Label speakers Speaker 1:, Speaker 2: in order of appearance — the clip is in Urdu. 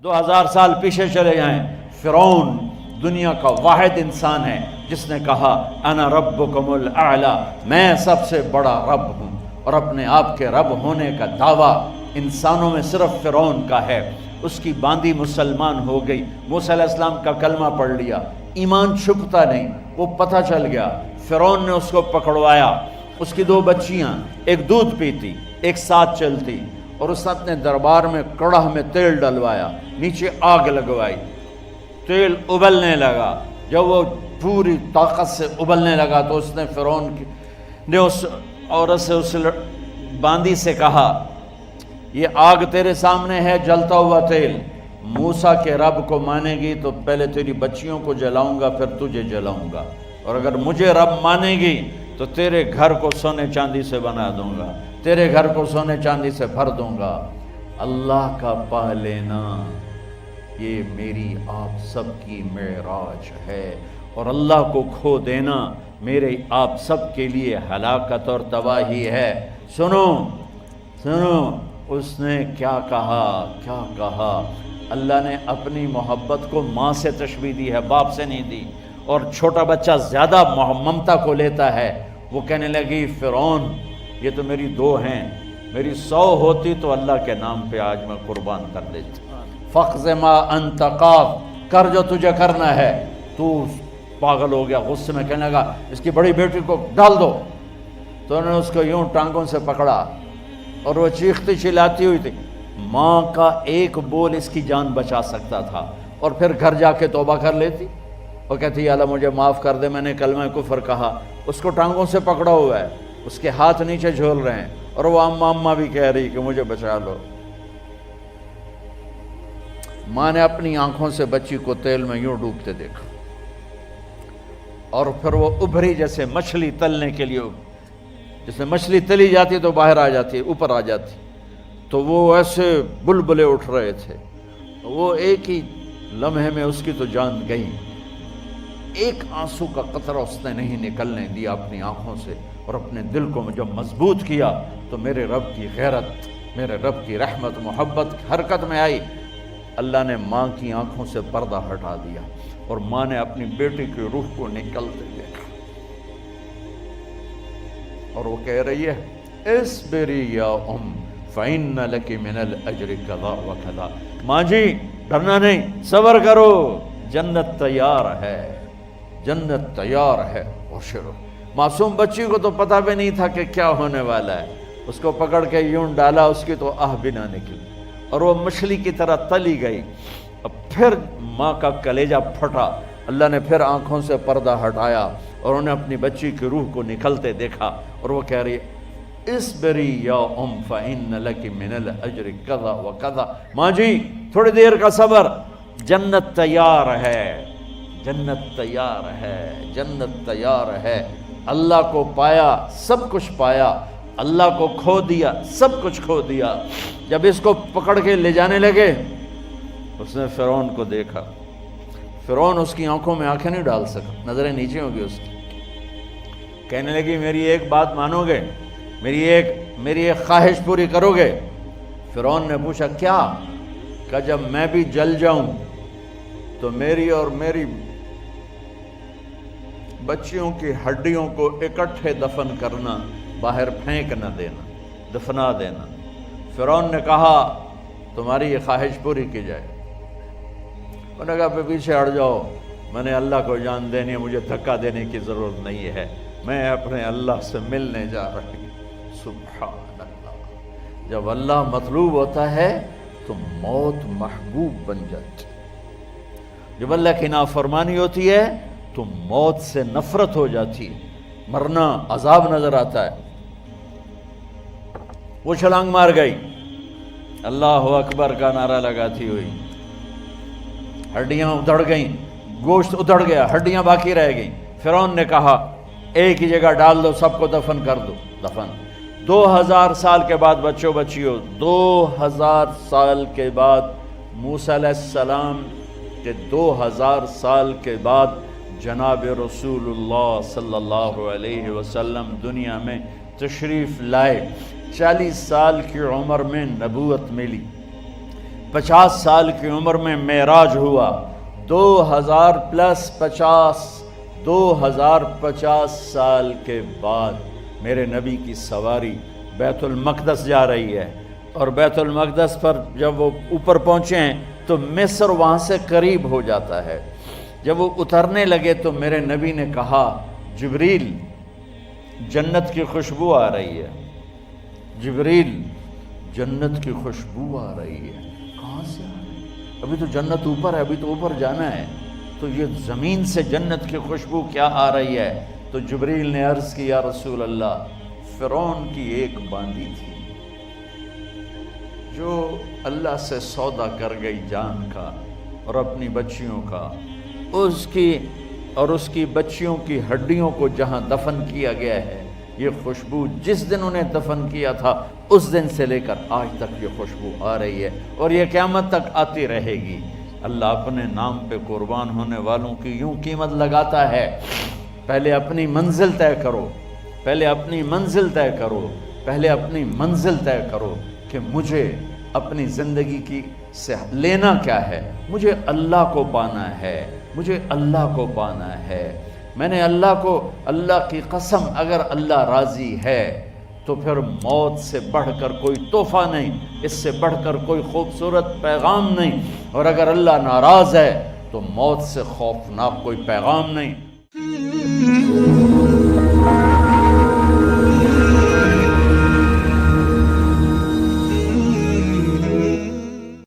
Speaker 1: 2000 سال پیچھے چلے جائیں، فرعون دنیا کا واحد انسان ہے جس نے کہا انا ربکم الاعلی، میں سب سے بڑا رب ہوں، اور اپنے آپ کے رب ہونے کا دعویٰ انسانوں میں صرف فرعون کا ہے۔ اس کی باندی مسلمان ہو گئی، موسیٰ علیہ السلام کا کلمہ پڑھ لیا، ایمان چھپتا نہیں، وہ پتہ چل گیا، فرعون نے اس کو پکڑوایا۔ اس کی 2 بچیاں، ایک دودھ پیتی ایک ساتھ چلتی، اور اس نے اپنے دربار میں کڑاہ میں تیل ڈلوایا، نیچے آگ لگوائی، تیل ابلنے لگا۔ جب وہ پوری طاقت سے ابلنے لگا تو اس نے فرعون نے اس عورت سے، اس باندی سے کہا یہ آگ تیرے سامنے ہے، جلتا ہوا تیل، موسیٰ کے رب کو مانے گی تو پہلے تیری بچیوں کو جلاؤں گا، پھر تجھے جلاؤں گا، اور اگر مجھے رب مانے گی تو تیرے گھر کو سونے چاندی سے بنا دوں گا، تیرے گھر کو سونے چاندی سے بھر دوں گا۔ اللہ کا پا لینا یہ میری آپ سب کی معراج ہے، اور اللہ کو کھو دینا میرے آپ سب کے لیے ہلاکت اور تباہی ہے۔ سنو سنو، اس نے کیا کہا؟ اللہ نے اپنی محبت کو ماں سے تشبیہ دی ہے، باپ سے نہیں دی، اور چھوٹا بچہ زیادہ ممتا کو لیتا ہے۔ وہ کہنے لگی فرعون یہ تو میری 2 ہیں، میری 100 ہوتی تو اللہ کے نام پہ آج میں قربان کر دیتی۔ فَقْضِ مَا أَنْتَ قَاضٍ، کر جو تجھے کرنا ہے۔ تو پاگل ہو گیا، غصے میں کہنے لگا اس کی بڑی بیٹی کو ڈال دو۔ تو انہوں نے اس کو یوں ٹانگوں سے پکڑا، اور وہ چیختی چلاتی ہوئی تھی۔ ماں کا ایک بول اس کی جان بچا سکتا تھا، اور پھر گھر جا کے توبہ کر لیتی، اور کہتی اللہ مجھے معاف کر دے، میں نے کلمہ کفر کہا۔ اس کو ٹانگوں سے پکڑا ہوا ہے، اس کے ہاتھ نیچے جھول رہے ہیں، اور وہ اماں بھی کہہ رہی کہ مجھے بچا لو۔ ماں نے اپنی آنکھوں سے بچی کو تیل میں یوں ڈوبتے دیکھا، اور پھر وہ ابھری جیسے مچھلی تلنے کے لیے، جس میں مچھلی تلی جاتی تو باہر آ جاتی، اوپر آ جاتی، تو وہ ایسے بلبلے اٹھ رہے تھے۔ وہ ایک ہی لمحے میں اس کی تو جان گئی، ایک آنسو کا قطرہ اس نے نہیں نکلنے دیا اپنی آنکھوں سے، اور اپنے دل کو جب مضبوط کیا تو میرے رب کی غیرت، میرے رب کی رحمت محبت حرکت میں آئی۔ اللہ نے ماں کی آنکھوں سے پردہ ہٹا دیا، اور ماں نے اپنی بیٹی کی روح کو نکلتے دیکھا، اور وہ کہہ رہی ہے اصبری یا ام فإن لک من الأجر کذا وکذا۔ ماں جی ڈرنا نہیں، صبر کرو، جنت تیار ہے، جنت تیار ہے، ابشرو۔ معصوم بچی کو تو پتہ بھی نہیں تھا کہ کیا ہونے والا ہے، اس کو پکڑ کے یوں ڈالا، اس کی تو آہ بھی نہ نکلی، اور وہ مچھلی کی طرح تلی گئی۔ اب پھر ماں کا کلیجہ پھٹا، اللہ نے پھر آنکھوں سے پردہ ہٹایا، اور انہیں اپنی بچی کی روح کو نکلتے دیکھا، اور وہ کہہ رہی ہے اصبری یا ام فإن لک من الأجر کذا وکذا۔ ماں جی تھوڑی دیر کا صبر، جنت تیار ہے، جنت تیار ہے، جنت تیار ہے۔ اللہ کو پایا سب کچھ پایا، اللہ کو کھو دیا سب کچھ کھو دیا۔ جب اس کو پکڑ کے لے جانے لگے، اس نے فرعون کو دیکھا، فرعون اس کی آنکھوں میں آنکھیں نہیں ڈال سکا، نظریں نیچے ہو گئی اس کی۔ کہنے لگی میری ایک بات مانو گے، میری ایک خواہش پوری کرو گے؟ فرعون نے پوچھا کیا؟ کہ جب میں بھی جل جاؤں تو میری اور میری بچیوں کی ہڈیوں کو اکٹھے دفن کرنا، باہر پھینک نہ دینا، دفنا دینا۔ فرعون نے کہا تمہاری یہ خواہش پوری کی جائے۔ انہوں نے کہا پیچھے ہٹ جاؤ، میں نے اللہ کو جان دینی ہے، مجھے دھکا دینے کی ضرورت نہیں ہے، میں اپنے اللہ سے ملنے جا رہی ہوں۔ سبحان اللہ، جب اللہ مطلوب ہوتا ہے تو موت محبوب بن جاتی، جب اللہ کی نافرمانی ہوتی ہے تو موت سے نفرت ہو جاتی، مرنا عذاب نظر آتا ہے۔ وہ چھلانگ مار گئی، اللہ اکبر کا نعرہ لگاتی ہوئی، ہڈیاں ادھڑ گئیں، گوشت ادھڑ گیا، ہڈیاں باقی رہ گئیں۔ فرعون نے کہا ایک ہی جگہ ڈال دو، سب کو دفن کر دو۔ دفن 2000 سال کے بعد، بچوں بچیوں 2000 سال کے بعد، موسیٰ علیہ السلام کے 2000 سال کے بعد جناب رسول اللہ صلی اللہ علیہ وسلم دنیا میں تشریف لائے۔ 40 سال کی عمر میں نبوت ملی، 50 سال کی عمر میں معراج ہوا، 2000 پلس 50 2050 سال کے بعد میرے نبی کی سواری بیت المقدس جا رہی ہے، اور بیت المقدس پر جب وہ اوپر پہنچے ہیں تو مصر وہاں سے قریب ہو جاتا ہے۔ جب وہ اترنے لگے تو میرے نبی نے کہا جبریل جنت کی خوشبو آ رہی ہے، جبریل جنت کی خوشبو آ رہی ہے۔ کہاں سے آ رہی ہے؟ ابھی تو جنت اوپر ہے، ابھی تو اوپر جانا ہے، تو یہ زمین سے جنت کی خوشبو کیا آ رہی ہے؟ تو جبریل نے عرض کی یا رسول اللہ، فرعون کی ایک باندی تھی جو اللہ سے سودا کر گئی جان کا اور اپنی بچیوں کا، اس کی بچیوں کی ہڈیوں کو جہاں دفن کیا گیا ہے، یہ خوشبو جس دن انہیں دفن کیا تھا اس دن سے لے کر آج تک یہ خوشبو آ رہی ہے، اور یہ قیامت تک آتی رہے گی۔ اللہ اپنے نام پہ قربان ہونے والوں کی یوں قیمت لگاتا ہے، پہلے اپنی منزل طے کرو، پہلے اپنی منزل طے کرو، پہلے اپنی منزل طے کرو کہ مجھے اپنی زندگی کی سے لینا کیا ہے، مجھے اللہ کو پانا ہے، مجھے اللہ کو پانا ہے۔ میں نے اللہ کی قسم، اگر اللہ راضی ہے تو پھر موت سے بڑھ کر کوئی تحفہ نہیں، اس سے بڑھ کر کوئی خوبصورت پیغام نہیں، اور اگر اللہ ناراض ہے تو موت سے خوفناک کوئی پیغام نہیں۔